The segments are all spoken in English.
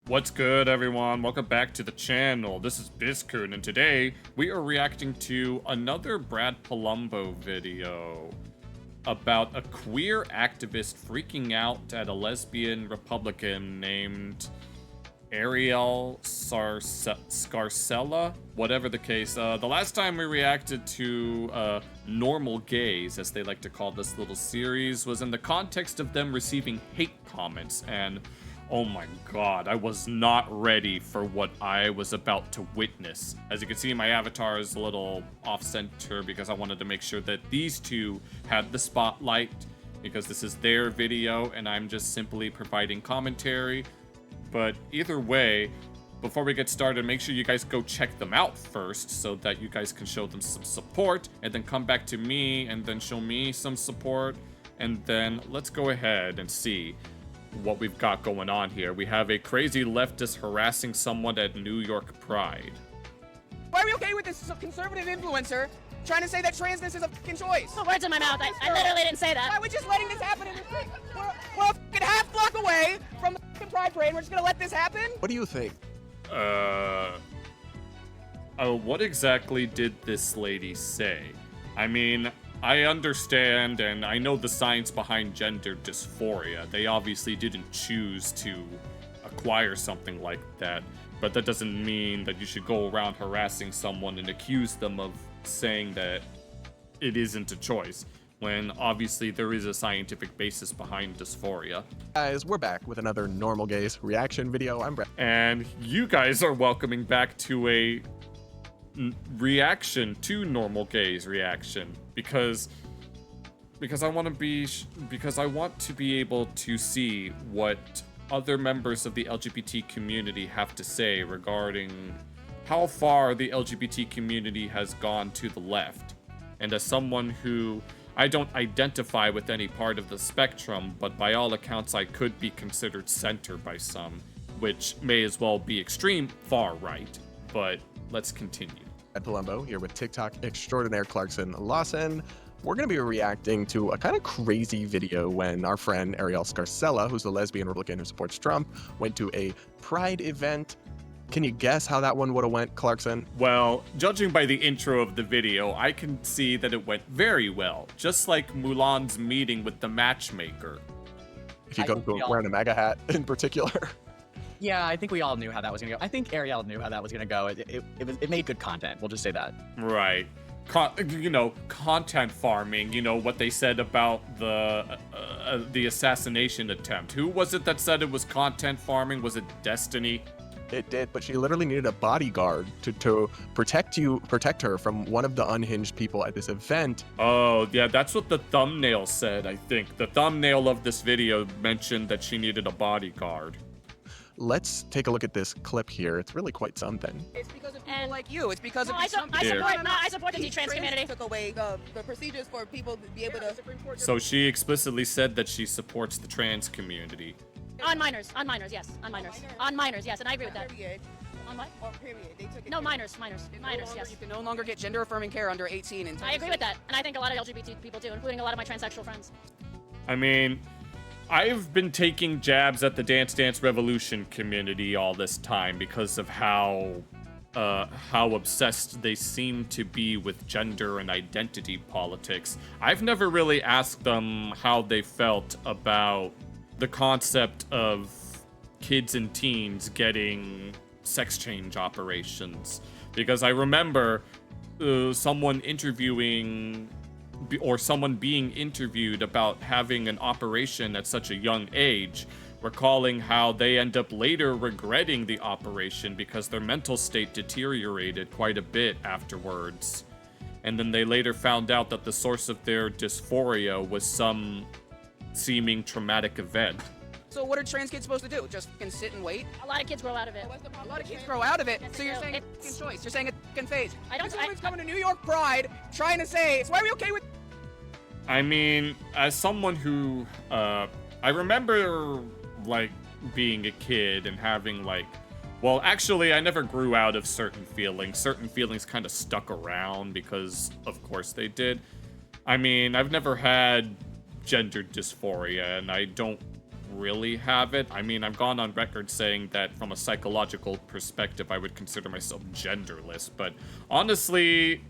What's good, everyone? Welcome back to the channel. This is Biscoon, and today we are reacting to another Brad Palumbo video about a queer activist freaking out at a lesbian Republican named Ariel Scarcella, whatever the case. The last time we reacted to normal gays, as they like to call this little series, was in the context of them receiving hate comments, and oh my god, I was not ready for what I was about to witness. As you can see, my avatar is a little off-center because I wanted to make sure that these two had the spotlight, because this is their video and I'm just simply providing commentary. But either way, before we get started, make sure you guys go check them out first so that you guys can show them some support, and then come back to me and then show me some support, and then let's go ahead and see what we've got going on here. We have a crazy leftist harassing someone at New York Pride. Why are we okay with this conservative influencer trying to say that transness is a fucking choice? Put words in my mouth. I literally didn't say that. Why are we just letting this happen in the street? We're a fucking half block away from the fucking Pride Parade and we're just gonna let this happen? What do you think? What exactly did this lady say? I mean, I understand and I know the science behind gender dysphoria. They obviously didn't choose to acquire something like that, but that doesn't mean that you should go around harassing someone and accuse them of saying that it isn't a choice, when obviously there is a scientific basis behind dysphoria. Guys, we're back with another Normal Gays reaction video. I'm Brad. And you guys are welcoming back to a reaction to Normal Gays reaction, because I want to be able to see what other members of the LGBT community have to say regarding how far the LGBT community has gone to the left. And as someone who, I don't identify with any part of the spectrum, but by all accounts I could be considered center by some, which may as well be extreme far right, but let's continue. Brad Palumbo here with TikTok extraordinaire Clarkson Lawson. We're going to be reacting to a kind of crazy video when our friend Ariel Scarcella, who's a lesbian Republican who supports Trump, went to a Pride event. Can you guess how that one would have went, Clarkson? Well, judging by the intro of the video, I can see that it went very well, just like Mulan's meeting with the matchmaker. If you go to wearing a MAGA hat in particular. Yeah, I think we all knew how that was gonna go. I think Ariel knew how that was gonna go. It made good content. We'll just say that. Right. Content farming. You know what they said about the assassination attempt. Who was it that said it was content farming? Was it Destiny? It did, but she literally needed a bodyguard to protect her from one of the unhinged people at this event. Oh, yeah, that's what the thumbnail said, I think. The thumbnail of this video mentioned that she needed a bodyguard. Let's take a look at this clip here. It's really quite something. It's because of people like you. It's because of I some support the trans community. Took away the procedures for people to be able to. So she explicitly said that she supports the trans community. On minors, yes. On minors, yes, and I agree with that. Period. On what? Oh, period. They took it. No, minors, yes. You can no longer get gender-affirming care under 18. In I agree with that, and I think a lot of LGBT people do, including a lot of my transsexual friends. I mean, I've been taking jabs at the Dance Dance Revolution community all this time because of how obsessed they seem to be with gender and identity politics. I've never really asked them how they felt about the concept of kids and teens getting sex change operations, because I remember someone being interviewed about having an operation at such a young age, recalling how they end up later regretting the operation because their mental state deteriorated quite a bit afterwards. And then they later found out that the source of their dysphoria was some seeming traumatic event. So what are trans kids supposed to do? Just fucking sit and wait? A lot of kids grow out of it. A lot of kids grow out of it. Yes, So you're saying it's it's a fucking choice. You're saying it's a fucking phase. Someone's coming to New York Pride trying to say, so why are we okay with? I mean, as someone who, I remember, like, being a kid and having, like, well, actually, I never grew out of certain feelings. Certain feelings kind of stuck around because, of course, they did. I mean, I've never had gender dysphoria, and I don't really have it. I mean, I've gone on record saying that from a psychological perspective, I would consider myself genderless, but honestly,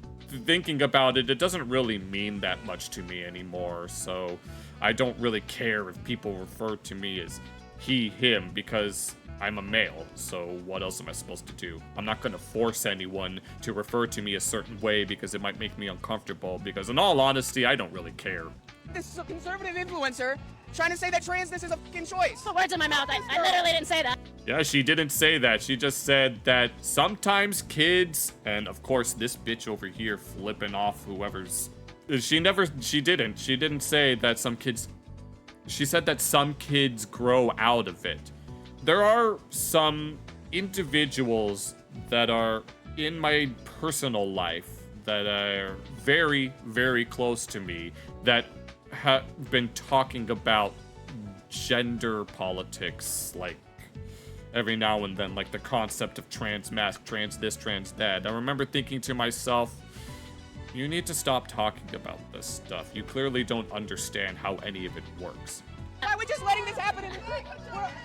thinking about it, it doesn't really mean that much to me anymore, so I don't really care if people refer to me as he, him, because I'm a male, so what else am I supposed to do? I'm not gonna force anyone to refer to me a certain way because it might make me uncomfortable, because in all honesty, I don't really care. This is a conservative influencer trying to say that transness is a fucking choice. Put words in my mouth. I literally didn't say that. Yeah, she didn't say that. She just said that sometimes kids, and of course this bitch over here flipping off whoever's... She didn't say that some kids... She said that some kids grow out of it. There are some individuals that are in my personal life that are very, very close to me that have been talking about gender politics, like, every now and then, like the concept of trans mask, trans this, trans that. I remember thinking to myself, you need to stop talking about this stuff. You clearly don't understand how any of it works. Why are we just letting this happen?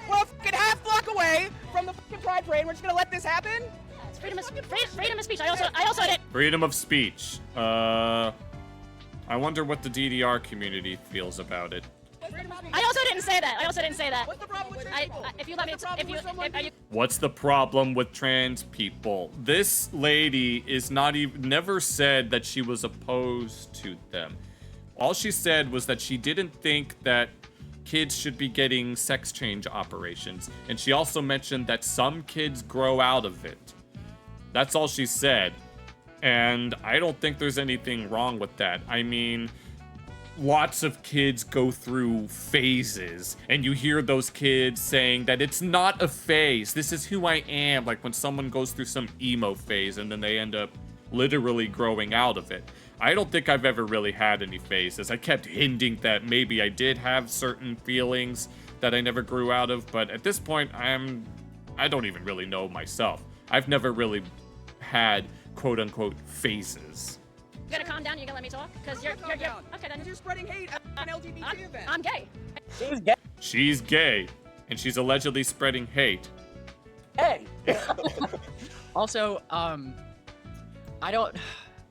We're a fucking half block away from the fucking Pride Parade. We're just gonna let this happen? It's freedom of speech. I also did. Freedom of speech. I wonder what the DDR community feels about it. I also didn't say that. What's the problem with trans people? If you let me, What's the problem with trans people? This lady is not even never said that she was opposed to them. All she said was that she didn't think that kids should be getting sex change operations, and she also mentioned that some kids grow out of it. That's all she said, and I don't think there's anything wrong with that. I mean, lots of kids go through phases, and you hear those kids saying that it's not a phase, this is who I am, like when someone goes through some emo phase and then they end up literally growing out of it. I don't think I've ever really had any phases. I kept hinting that maybe I did have certain feelings that I never grew out of, but at this point, I don't even really know myself. I've never really had quote-unquote phases. You gonna calm down? You gonna let me talk? Because you're okay then. You're spreading hate at an LGBT event. I'm gay. She's gay. She's gay, and she's allegedly spreading hate. Hey. Also,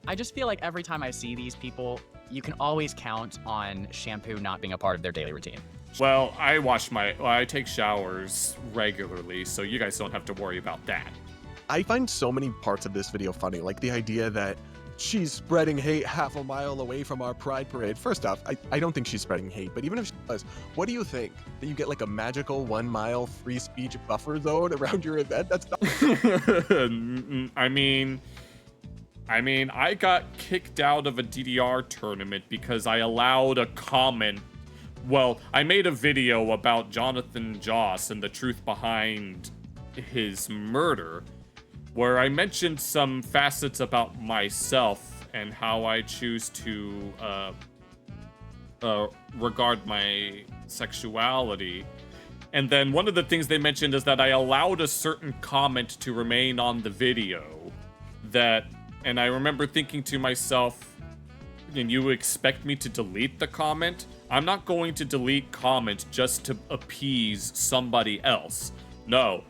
I just feel like every time I see these people, you can always count on shampoo not being a part of their daily routine. Well, I take showers regularly, so you guys don't have to worry about that. I find so many parts of this video funny, like the idea that she's spreading hate half a mile away from our Pride Parade. First off, I don't think she's spreading hate, but even if she does, what do you think? That you get like a magical 1 mile free speech buffer zone around your event? That's not... I mean, I got kicked out of a DDR tournament because I allowed a comment. Well, I made a video about Jonathan Joss and the truth behind his murder, where I mentioned some facets about myself and how I choose to regard my sexuality. And then one of the things they mentioned is that I allowed a certain comment to remain on the video. And I remember thinking to myself, and you expect me to delete the comment? I'm not going to delete comments just to appease somebody else. No.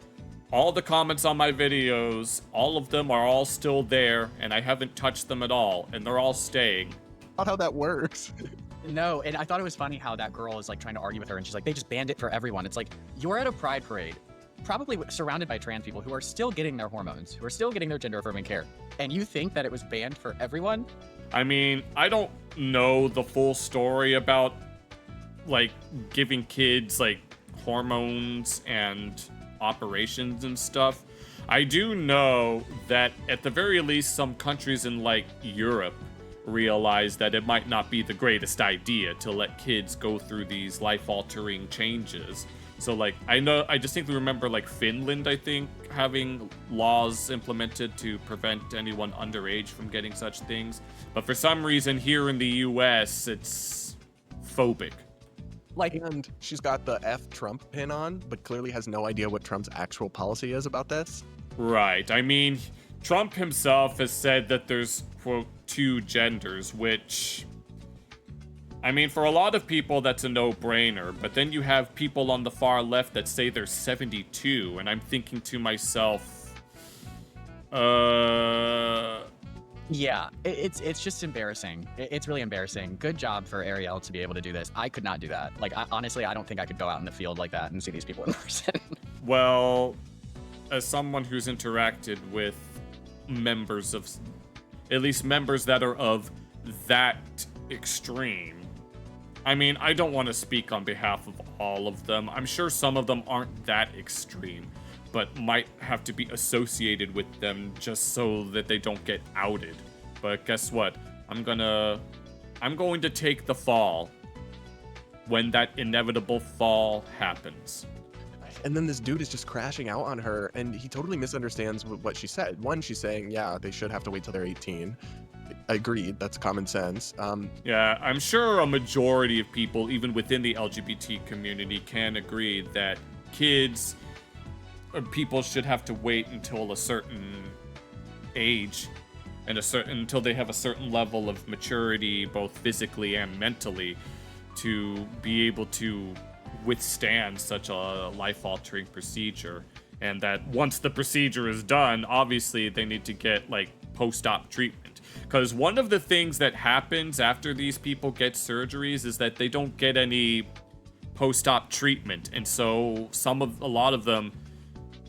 All the comments on my videos, all of them are all still there, and I haven't touched them at all, and they're all staying. Not how that works. No, and I thought it was funny how that girl is like trying to argue with her, and she's like, they just banned it for everyone. It's like, you're at a Pride Parade, probably surrounded by trans people who are still getting their hormones, who are still getting their gender-affirming care, and you think that it was banned for everyone? I mean, I don't know the full story about, like, giving kids, like, hormones and operations and stuff. I do know that, at the very least, some countries in, like, Europe realize that it might not be the greatest idea to let kids go through these life-altering changes. So, like, I distinctly remember, like, Finland, I think, having laws implemented to prevent anyone underage from getting such things. But for some reason, here in the US, it's phobic. Like, And she's got the F Trump pin on, but clearly has no idea what Trump's actual policy is about this. Right. I mean, Trump himself has said that there's, quote, 2 genders, which I mean, for a lot of people, that's a no-brainer, but then you have people on the far left that say they're 72, and I'm thinking to myself, Yeah, it's just embarrassing. It's really embarrassing. Good job for Ariel to be able to do this. I could not do that. Like, honestly, I don't think I could go out in the field like that and see these people in person. Well, as someone who's interacted with members of, at least members that are of that extreme, I mean, I don't want to speak on behalf of all of them. I'm sure some of them aren't that extreme, but might have to be associated with them just so that they don't get outed. But guess what? I'm going to take the fall when that inevitable fall happens. And then this dude is just crashing out on her, and he totally misunderstands what she said. One, she's saying, yeah, they should have to wait till they're 18. Agreed, that's common sense. Yeah, I'm sure a majority of people, even within the LGBT community, can agree that kids or people should have to wait until a certain age and until they have a certain level of maturity, both physically and mentally, to be able to withstand such a life-altering procedure. And that once the procedure is done, obviously they need to get like post-op treatment. Because one of the things that happens after these people get surgeries is that they don't get any post-op treatment. And so a lot of them,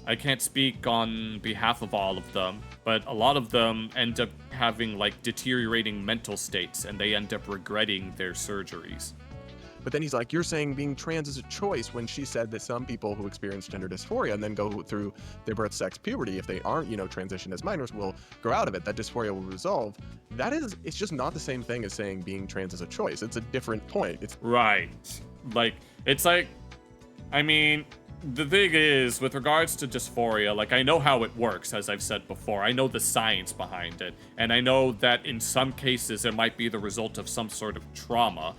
I can't speak on behalf of all of them, but a lot of them end up having like deteriorating mental states, and they end up regretting their surgeries. But then he's like, you're saying being trans is a choice, when she said that some people who experience gender dysphoria and then go through their birth, sex, puberty, if they aren't, transitioned as minors, will grow out of it. That dysphoria will resolve. It's just not the same thing as saying being trans is a choice. It's a different point. It's right. I mean, the thing is, with regards to dysphoria, like, I know how it works, as I've said before. I know the science behind it, and I know that in some cases it might be the result of some sort of trauma.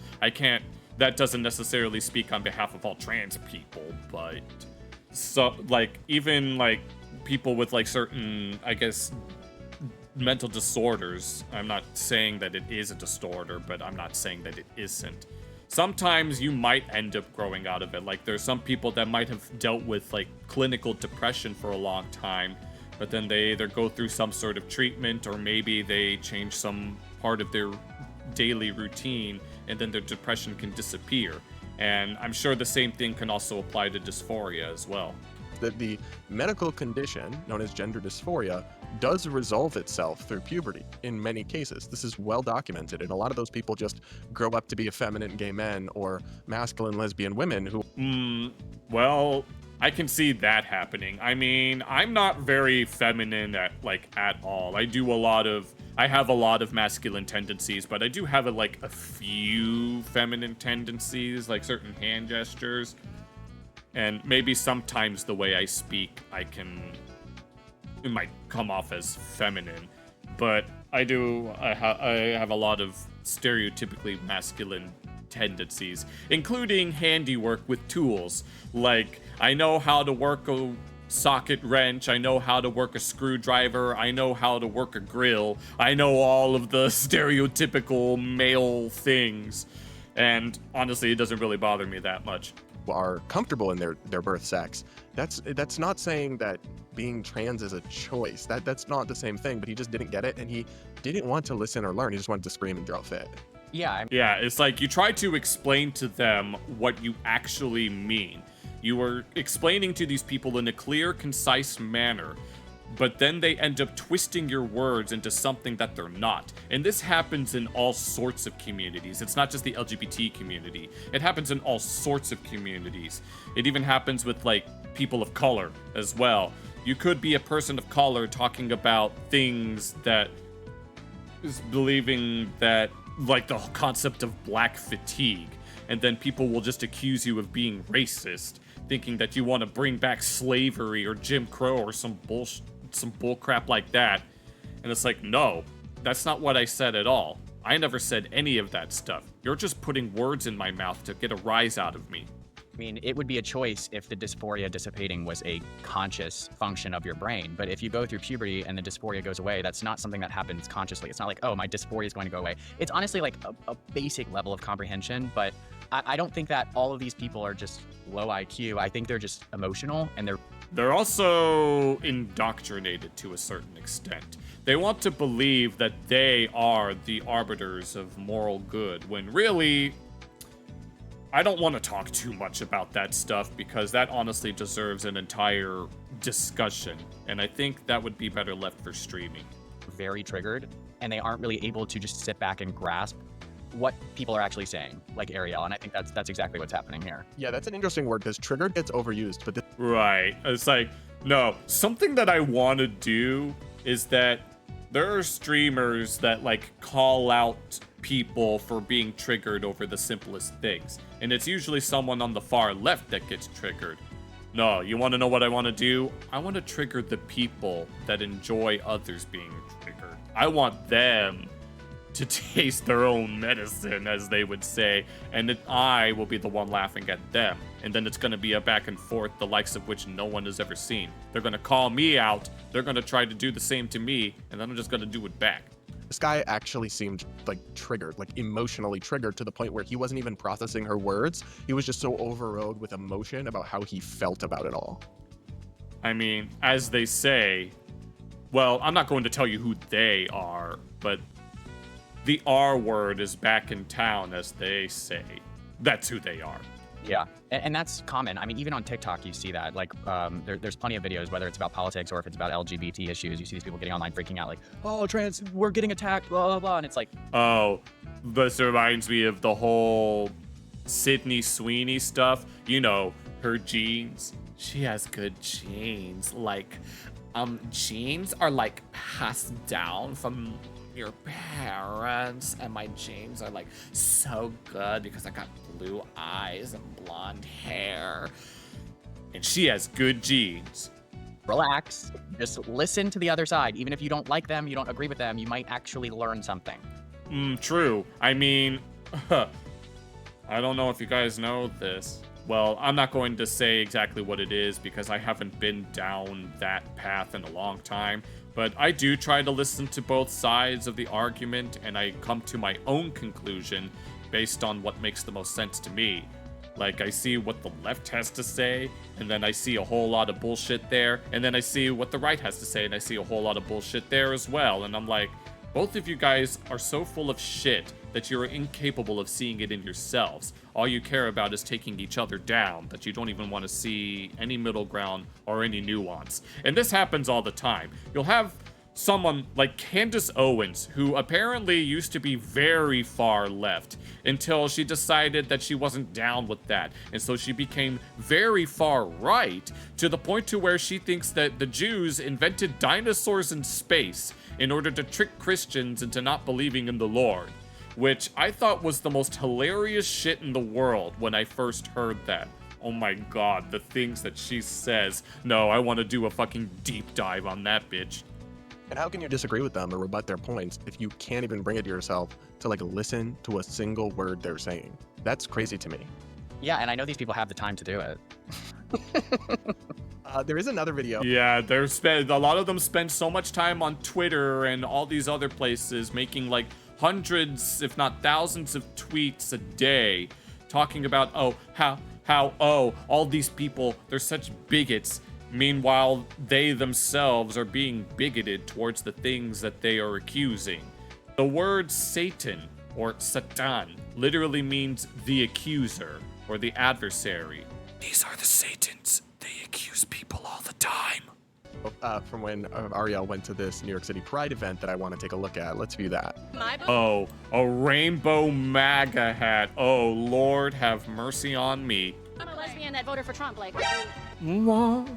That doesn't necessarily speak on behalf of all trans people, but even people with certain, I guess, mental disorders. I'm not saying that it is a disorder, but I'm not saying that it isn't. Sometimes you might end up growing out of it. Like, there's some people that might have dealt with clinical depression for a long time, but then they either go through some sort of treatment, or maybe they change some part of their daily routine, and then their depression can disappear. And I'm sure the same thing can also apply to dysphoria as well. that the medical condition known as gender dysphoria does resolve itself through puberty in many cases. This is well documented, and a lot of those people just grow up to be effeminate gay men or masculine lesbian women who... Well, I can see that happening. I mean, I'm not very feminine at all. I have a lot of masculine tendencies, but I do have a few feminine tendencies, like certain hand gestures. And maybe sometimes the way I speak, it might come off as feminine, but I have a lot of stereotypically masculine tendencies, including handiwork with tools. Like, I know how to work a socket wrench, I know how to work a screwdriver, I know how to work a grill, I know all of the stereotypical male things, and honestly, it doesn't really bother me that much. Are comfortable in their birth sex. That's not saying that being trans is a choice. That's not the same thing, but he just didn't get it, and he didn't want to listen or learn. He just wanted to scream and throw a fit. Yeah. Yeah, it's like you try to explain to them what you actually mean. You are explaining to these people in a clear, concise manner, but then they end up twisting your words into something that they're not. And this happens in all sorts of communities. It's not just the LGBT community. It happens in all sorts of communities. It even happens with, people of color as well. You could be a person of color talking about things that is believing that, the concept of black fatigue, and then people will just accuse you of being racist, thinking that you want to bring back slavery or Jim Crow or some bullcrap like that. And it's like, no, that's not what I said at all. I never said any of that stuff. You're just putting words in my mouth to get a rise out of me. I mean, it would be a choice if the dysphoria dissipating was a conscious function of your brain. But if you go through puberty and the dysphoria goes away, that's not something that happens consciously. It's not like, oh, my dysphoria is going to go away. It's honestly like a basic level of comprehension. But I don't think that all of these people are just low IQ. I think they're just emotional and They're also indoctrinated to a certain extent. They want to believe that they are the arbiters of moral good, when really, I don't want to talk too much about that stuff because that honestly deserves an entire discussion, and I think that would be better left for streaming. very triggered and they aren't really able to just sit back and grasp what people are actually saying, like Ariel. And I think that's exactly what's happening here. Yeah, that's an interesting word because triggered gets overused, but Right. It's like, no, something that I want to do is that there are streamers that like call out people for being triggered over the simplest things. And it's usually someone on the far left that gets triggered. No, you want to know what I want to do? I want to trigger the people that enjoy others being triggered. I want them to taste their own medicine, as they would say, and then I will be the one laughing at them. And then it's going to be a back and forth, the likes of which no one has ever seen. They're going to call me out, they're going to try to do the same to me, and then I'm just going to do it back. this guy actually seemed like triggered, like emotionally triggered to the point where he wasn't even processing her words. He was just so overrode with emotion about how he felt about it all. I mean, as they say, well, I'm not going to tell you who they are, but the R word is back in town, as they say. That's who they are. Yeah, and that's common. I mean, even on TikTok, you see that. Like, there's plenty of videos, whether it's about politics or if it's about LGBT issues. You see these people getting online freaking out, like, "Oh, trans, we're getting attacked," blah blah blah, and it's like, oh, this reminds me of the whole Sydney Sweeney stuff. You know, her genes. She has good genes. Like, genes are like passed down from your parents, and my genes are like so good because I got blue eyes and blonde hair, and she has good genes. relax, just listen to the other side. Even if you don't like them, you don't agree with them, you might actually learn something. True. I mean, I don't know if you guys know this. Well, I'm not going to say exactly what it is because I haven't been down that path in a long time. But I do try to listen to both sides of the argument, and I come to my own conclusion based on what makes the most sense to me. Like, I see what the left has to say, and then I see a whole lot of bullshit there, and then I see what the right has to say, and I see a whole lot of bullshit there as well. And I'm like, both of you guys are so full of shit that you're incapable of seeing it in yourselves. All you care about is taking each other down, that you don't even want to see any middle ground or any nuance. And this happens all the time. You'll have someone like Candace Owens, who apparently used to be very far left until she decided that she wasn't down with that. And so she became very far right to the point to where she thinks that the Jews invented dinosaurs in space in order to trick Christians into not believing in the Lord. Which I thought was the most hilarious shit in the world when I first heard that. Oh my god, the things that she says. No, I want to do a fucking deep dive on that bitch. And how can you disagree with them or rebut their points if you can't even bring it to yourself to like listen to a single word they're saying? That's crazy to me. Yeah, and I know these people have the time to do it. There is another video. Yeah, a lot of them spend so much time on Twitter and all these other places making like hundreds, if not thousands of tweets a day talking about, all these people, they're such bigots. Meanwhile, they themselves are being bigoted towards the things that they are accusing. The word Satan, or Satan, literally means the accuser, or the adversary. These are the Satans. They accuse people all the time. From when Ariel went to this New York City Pride event that I want to take a look at. Let's view that. Oh, a rainbow MAGA hat. Oh, Lord, have mercy on me. I'm a lesbian that voted for Trump. Like, What?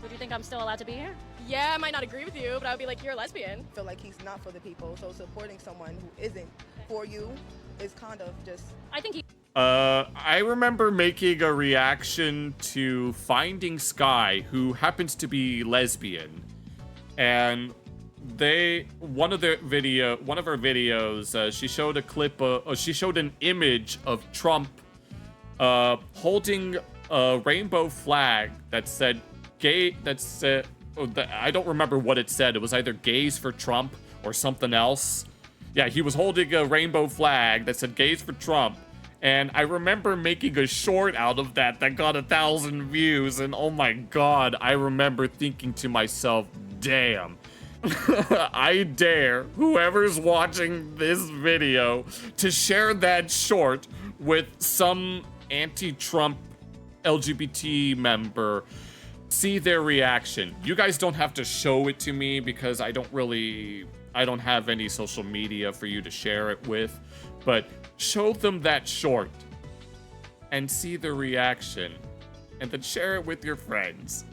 would you think I'm still allowed to be here? Yeah, I might not agree with you, but I would be like, you're a lesbian. Feel like he's not for the people, so supporting someone who isn't for you is kind of just... I think he. I remember making a reaction to Finding Sky, who happens to be lesbian, and one of her videos, she showed a clip, she showed an image of Trump, holding a rainbow flag that said gay, I don't remember what it said. It was either gays for Trump or something else. Yeah, he was holding a rainbow flag that said gays for Trump. And I remember making a short out of that got 1,000 views. And oh my God, I remember thinking to myself, damn. I dare whoever's watching this video to share that short with some anti-Trump LGBT member, see their reaction. You guys don't have to show it to me because I don't have any social media for you to share it with, but show them that short and see the reaction and then share it with your friends.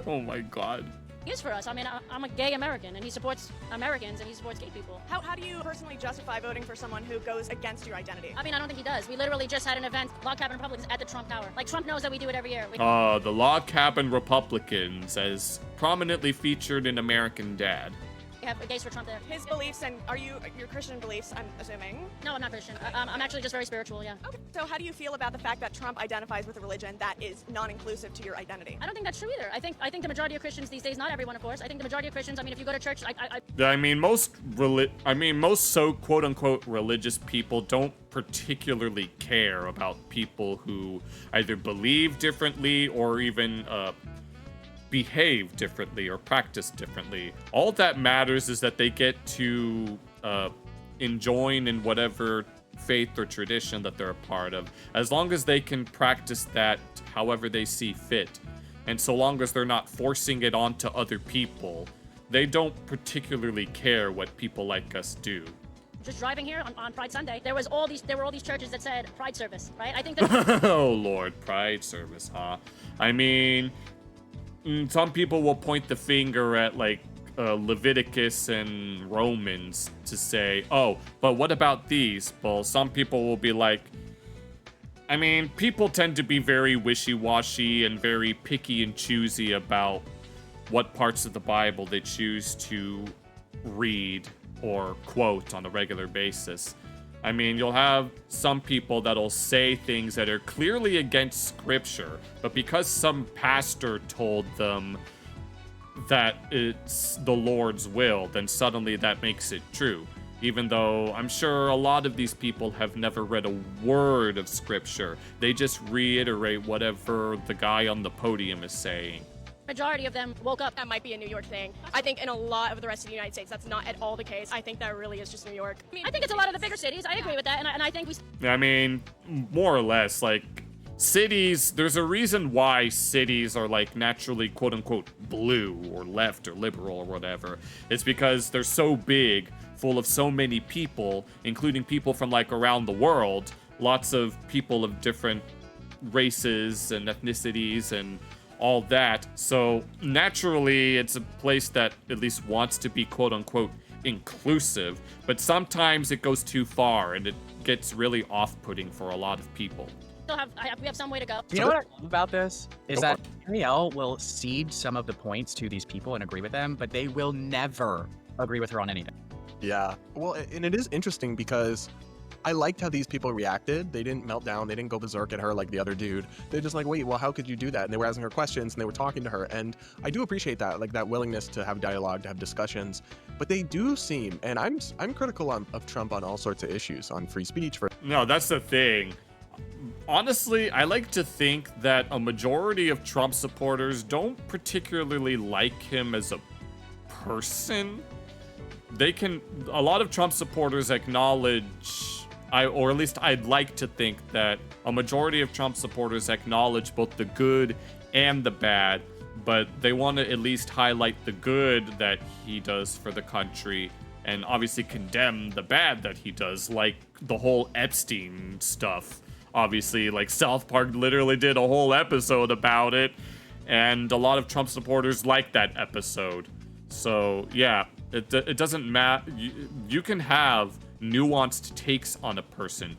Oh my God. Use for us. I mean, I'm a gay American, and he supports Americans, and he supports gay people. How do you personally justify voting for someone who goes against your identity? I mean, I don't think he does. We literally just had an event, Log Cabin Republicans, at the Trump Tower. Like, Trump knows that we do it every year. The Log Cabin Republicans, as prominently featured in American Dad. We have gays for Trump there. His beliefs, and are you your Christian beliefs, I'm assuming? No, I'm not Christian. I'm actually just very spiritual, yeah. Okay. So how do you feel about the fact that Trump identifies with a religion that is non-inclusive to your identity? I don't think that's true either. I think the majority of Christians these days, not everyone, of course. I think the majority of Christians, I mean, if you go to church, most so quote-unquote religious people don't particularly care about people who either believe differently or even behave differently or practice differently. All that matters is that they get to join in whatever faith or tradition that they're a part of, as long as they can practice that however they see fit. And so long as they're not forcing it onto other people, they don't particularly care what people like us do. Just driving here on Pride Sunday, there were all these churches that said Pride service, right? I think that Oh Lord, Pride service, huh? I mean, some people will point the finger at like Leviticus and Romans to say, oh, but what about these? Well, some people will be like, I mean, people tend to be very wishy-washy and very picky and choosy about what parts of the Bible they choose to read or quote on a regular basis. I mean, you'll have some people that'll say things that are clearly against scripture, but because some pastor told them that it's the Lord's will, then suddenly that makes it true. Even though I'm sure a lot of these people have never read a word of scripture. They just reiterate whatever the guy on the podium is saying. majority of them woke up. That might be a New York thing. I think in a lot of the rest of the United States, that's not at all the case. I think that really is just New York. I think it's a lot of the bigger cities. I agree with that, and I think we... I mean, more or less, like, cities, there's a reason why cities are, like, naturally, quote-unquote, blue, or left, or liberal, or whatever. It's because they're so big, full of so many people, including people from, like, around the world, lots of people of different races and ethnicities and all that. So naturally, it's a place that at least wants to be quote unquote inclusive, but sometimes it goes too far and it gets really off-putting for a lot of people. We have some way to go. You know what I love about this is that Ariel will cede some of the points to these people and agree with them, but they will never agree with her on anything. Yeah. Well, and it is interesting because I liked how these people reacted. They didn't melt down. They didn't go berserk at her like the other dude. They're just like, wait, well, how could you do that? And they were asking her questions and they were talking to her. And I do appreciate that, like that willingness to have dialogue, to have discussions. But they do seem, and I'm critical of Trump on all sorts of issues, on free speech. No, that's the thing. Honestly, I like to think that a majority of Trump supporters don't particularly like him as a person. A lot of Trump supporters acknowledge, or at least I'd like to think that a majority of Trump supporters acknowledge both the good and the bad, but they want to at least highlight the good that he does for the country and obviously condemn the bad that he does, like the whole Epstein stuff. Obviously, like South Park literally did a whole episode about it, and a lot of Trump supporters like that episode. So yeah, it doesn't matter. You can have nuanced takes on a person.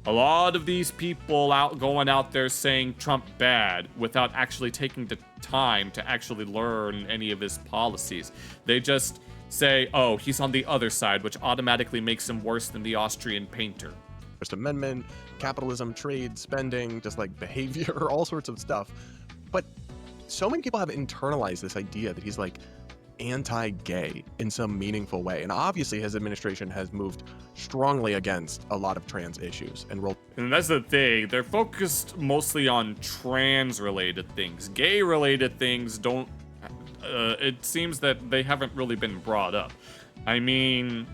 A lot of these people going out there saying Trump bad without actually taking the time to actually learn any of his policies. They just say, oh, he's on the other side, which automatically makes him worse than the Austrian painter. First Amendment, capitalism, trade, spending, just like behavior, all sorts of stuff. But so many people have internalized this idea that he's like anti-gay in some meaningful way. And obviously his administration has moved strongly against a lot of trans issues and rolled. And that's the thing, they're focused mostly on trans-related things. Gay-related things don't, it seems that they haven't really been brought up. I mean,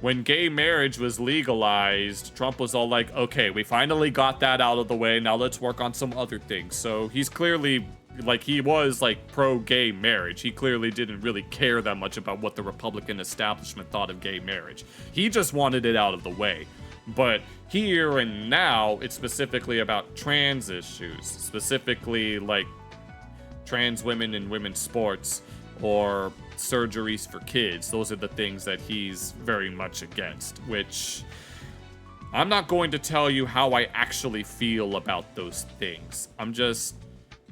when gay marriage was legalized, Trump was all like, okay, we finally got that out of the way, now let's work on some other things. So he's clearly, like, he was, like, pro-gay marriage. He clearly didn't really care that much about what the Republican establishment thought of gay marriage. He just wanted it out of the way. But here and now, it's specifically about trans issues, specifically, like, trans women in women's sports, or surgeries for kids. Those are the things that he's very much against, which I'm not going to tell you how I actually feel about those things.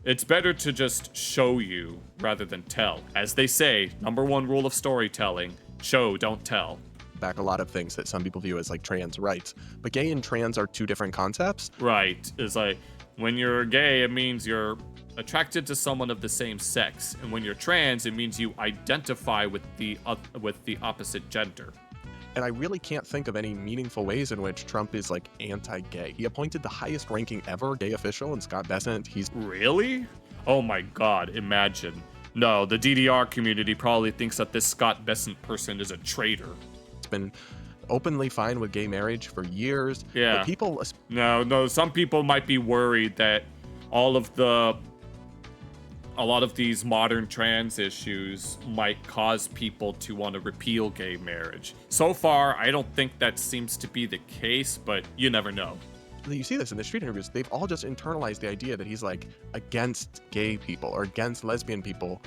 It's better to just show you rather than tell. As they say, #1 rule of storytelling, show, don't tell. Back a lot of things that some people view as like trans rights, but gay and trans are two different concepts. Right. It's like, when you're gay, it means you're attracted to someone of the same sex, and when you're trans, it means you identify with the opposite gender. And I really can't think of any meaningful ways in which Trump is like anti-gay. He appointed the highest ranking ever gay official in Scott Bessent. He's Really? Oh my god, imagine. No, the DDR community probably thinks that this Scott Bessent person is a traitor. been openly fine with gay marriage for years. Yeah. But people, No, some people might be worried that a lot of these modern trans issues might cause people to want to repeal gay marriage. So far, I don't think that seems to be the case, but you never know. you see this in the street interviews, they've all just internalized the idea that he's like against gay people or against lesbian people,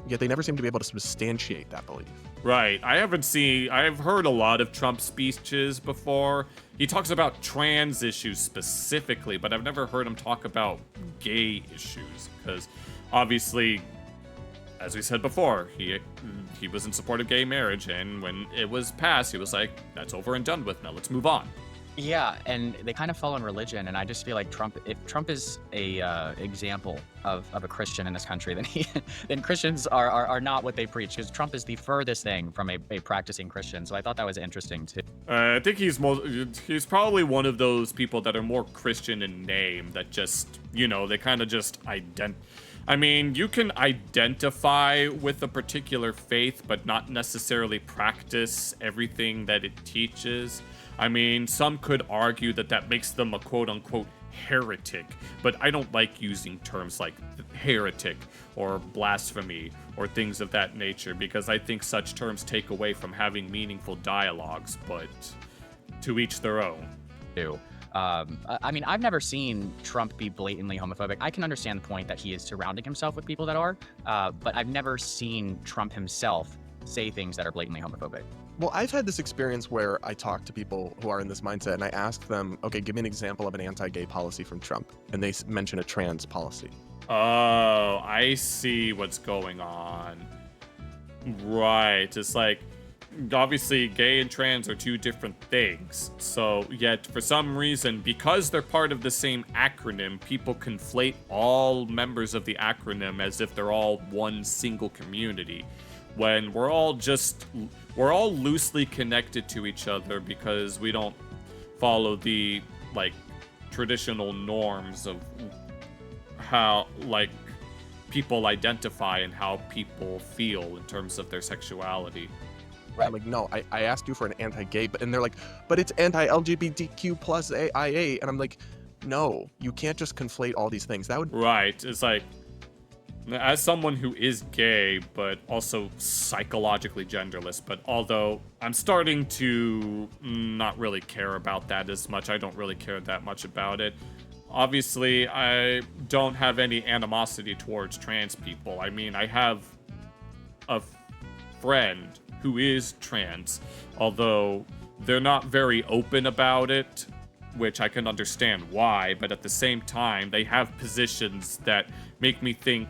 yet they never seem to be able to substantiate that belief. Right. I've heard a lot of Trump speeches before. He talks about trans issues specifically, but I've never heard him talk about gay issues, because obviously, as we said before, he was in support of gay marriage, and when it was passed, he was like, that's over and done with, now let's move on. Yeah, and they kind of fall on religion, and I just feel like if Trump is a example of a Christian in this country, then Christians are not what they preach, because Trump is the furthest thing from a practicing Christian. So I thought that was interesting too. I think he's probably one of those people that are more Christian in name, that just, they kind of just I mean, you can identify with a particular faith, but not necessarily practice everything that it teaches. I mean, some could argue that makes them a quote-unquote heretic, but I don't like using terms like heretic or blasphemy or things of that nature, because I think such terms take away from having meaningful dialogues, but to each their own. I mean, I've never seen Trump be blatantly homophobic. I can understand the point that he is surrounding himself with people that are, but I've never seen Trump himself say things that are blatantly homophobic. Well, I've had this experience where I talk to people who are in this mindset and I ask them, okay, give me an example of an anti-gay policy from Trump. And they mention a trans policy. Oh, I see what's going on. Right. It's like, obviously, gay and trans are two different things. So, yet, for some reason, because they're part of the same acronym, people conflate all members of the acronym as if they're all one single community, when we're all loosely connected to each other because we don't follow the, traditional norms of how, people identify and how people feel in terms of their sexuality. Right. I'm like, no, I asked you for an anti-gay, and they're like, but it's anti-LGBTQ plus IA. And I'm like, no, you can't just conflate all these things. That would... Right. It's like, as someone who is gay, but also psychologically genderless, but although I'm starting to not really care about that as much, I don't really care that much about it. Obviously, I don't have any animosity towards trans people. I mean, I have a friend who is trans, although they're not very open about it, which I can understand why, but at the same time, they have positions that make me think,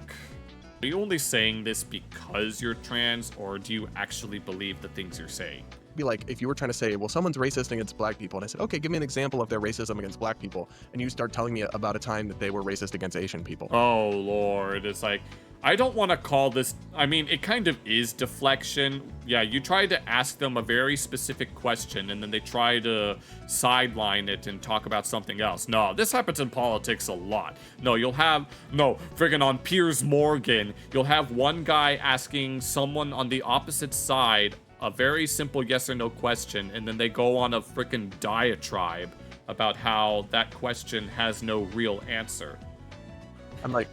are you only saying this because you're trans, or do you actually believe the things you're saying? be like, if you were trying to say, well, someone's racist against black people, and I said, okay, give me an example of their racism against black people, and you start telling me about a time that they were racist against Asian people. Oh, Lord. It's like, I don't want to call this... I mean, it kind of is deflection. Yeah, you try to ask them a very specific question, and then they try to sideline it and talk about something else. No, this happens in politics a lot. No, you'll have... No, friggin' on Piers Morgan, you'll have one guy asking someone on the opposite side a very simple yes or no question, and then they go on a frickin' diatribe about how that question has no real answer. I'm like,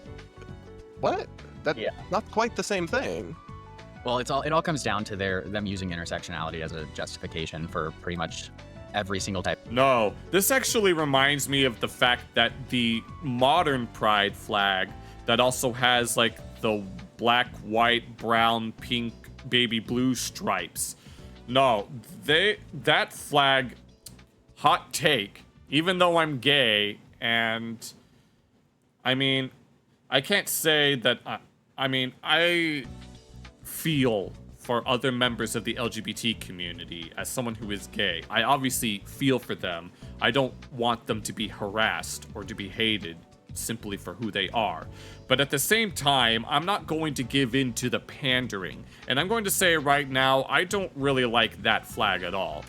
what? That's not quite the same thing. Well, it all comes down to them using intersectionality as a justification for pretty much every single type. No, this actually reminds me of the fact that the modern pride flag that also has like the black, white, brown, pink, baby blue stripes. No, that flag, hot take, even though I'm gay, and I mean, I can't say that I feel for other members of the LGBT community as someone who is gay. I obviously feel for them. I don't want them to be harassed or to be hated simply for who they are. But at the same time, I'm not going to give in to the pandering. And I'm going to say right now, I don't really like that flag at all.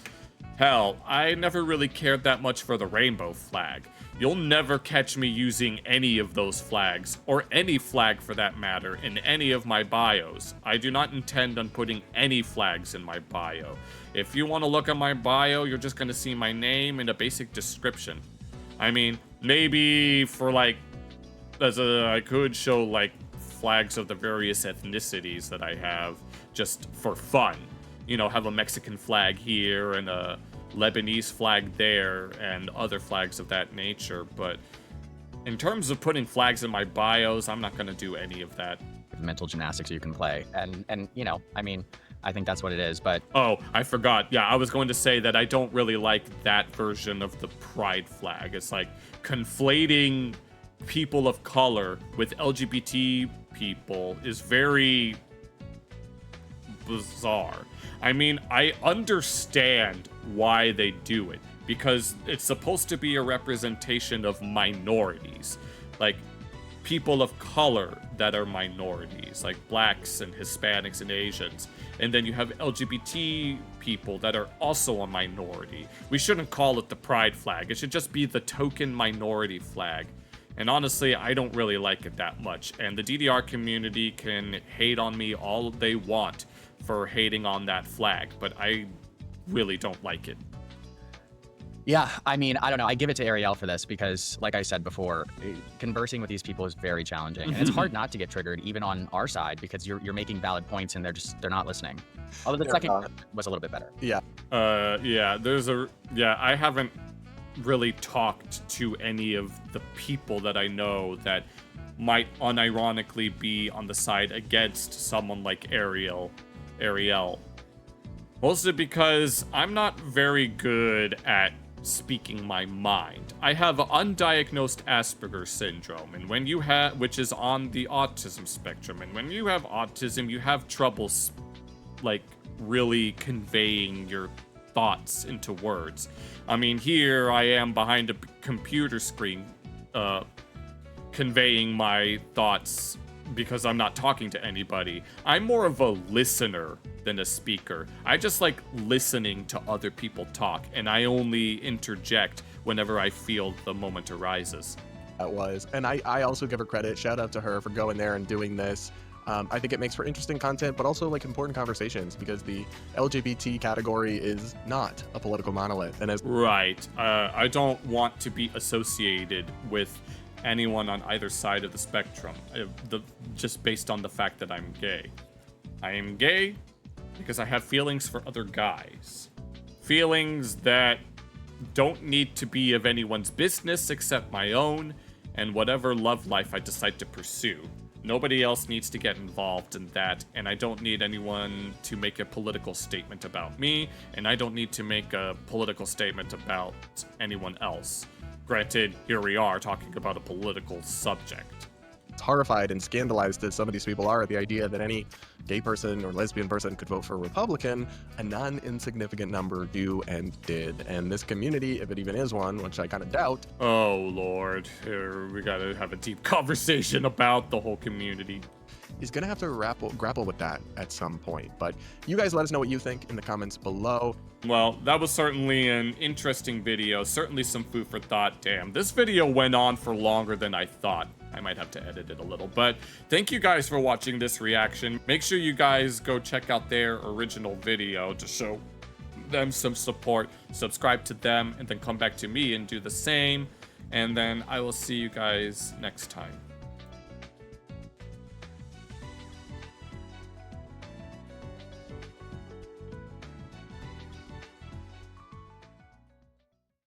Hell, I never really cared that much for the rainbow flag. You'll never catch me using any of those flags, or any flag for that matter, in any of my bios. I do not intend on putting any flags in my bio. If you want to look at my bio, you're just going to see my name and a basic description. I mean, maybe for like, I could show like flags of the various ethnicities that I have, just for fun. You know, have a Mexican flag here and a Lebanese flag there and other flags of that nature, but in terms of putting flags in my bios, I'm not going to do any of that. Mental gymnastics you can play, and you know, I mean, I think that's what it is, but... Oh, I forgot. Yeah, I was going to say that I don't really like that version of the pride flag. It's like conflating people of color with LGBT people is very bizarre. I mean, I understand why they do it, because it's supposed to be a representation of minorities, like people of color that are minorities, like blacks and Hispanics and Asians. And then you have LGBT people that are also a minority. We shouldn't call it the pride flag. It should just be the token minority flag. And honestly, I don't really like it that much. And the DDR community can hate on me all they want for hating on that flag, but I really don't like it. Yeah, I mean, I don't know. I give it to Ariel for this because, like I said before, conversing with these people is very challenging. And it's hard not to get triggered, even on our side, because you're making valid points and they're not listening. Although the second was a little bit better. Yeah. I haven't really talked to any of the people that I know that might unironically be on the side against someone like Ariel. Mostly because I'm not very good at speaking my mind. I have undiagnosed Asperger's syndrome, and when you have, which is on the autism spectrum, and when you have autism, you have trouble like really conveying your thoughts into words. I mean, here I am behind a computer screen conveying my thoughts because I'm not talking to anybody. I'm more of a listener than a speaker. I just like listening to other people talk, and I only interject whenever I feel the moment arises. That was, and I also give her credit. Shout out to her for going there and doing this. I think it makes for interesting content, but also like important conversations, because the LGBT category is not a political monolith. And as right, I don't want to be associated with anyone on either side of the spectrum, just based on the fact that I'm gay. I am gay because I have feelings for other guys. Feelings that don't need to be of anyone's business except my own and whatever love life I decide to pursue. Nobody else needs to get involved in that, and I don't need anyone to make a political statement about me, and I don't need to make a political statement about anyone else. Granted, here we are talking about a political subject. horrified and scandalized as some of these people are at the idea that any gay person or lesbian person could vote for a Republican, a non-insignificant number do and did. And this community, if it even is one, which I kind of doubt. Oh, Lord. Here, we gotta have a deep conversation about the whole community. He's going to have to grapple with that at some point. But you guys let us know what you think in the comments below. Well, that was certainly an interesting video. Certainly some food for thought. Damn, this video went on for longer than I thought. I might have to edit it a little. But thank you guys for watching this reaction. Make sure you guys go check out their original video to show them some support. Subscribe to them and then come back to me and do the same. And then I will see you guys next time.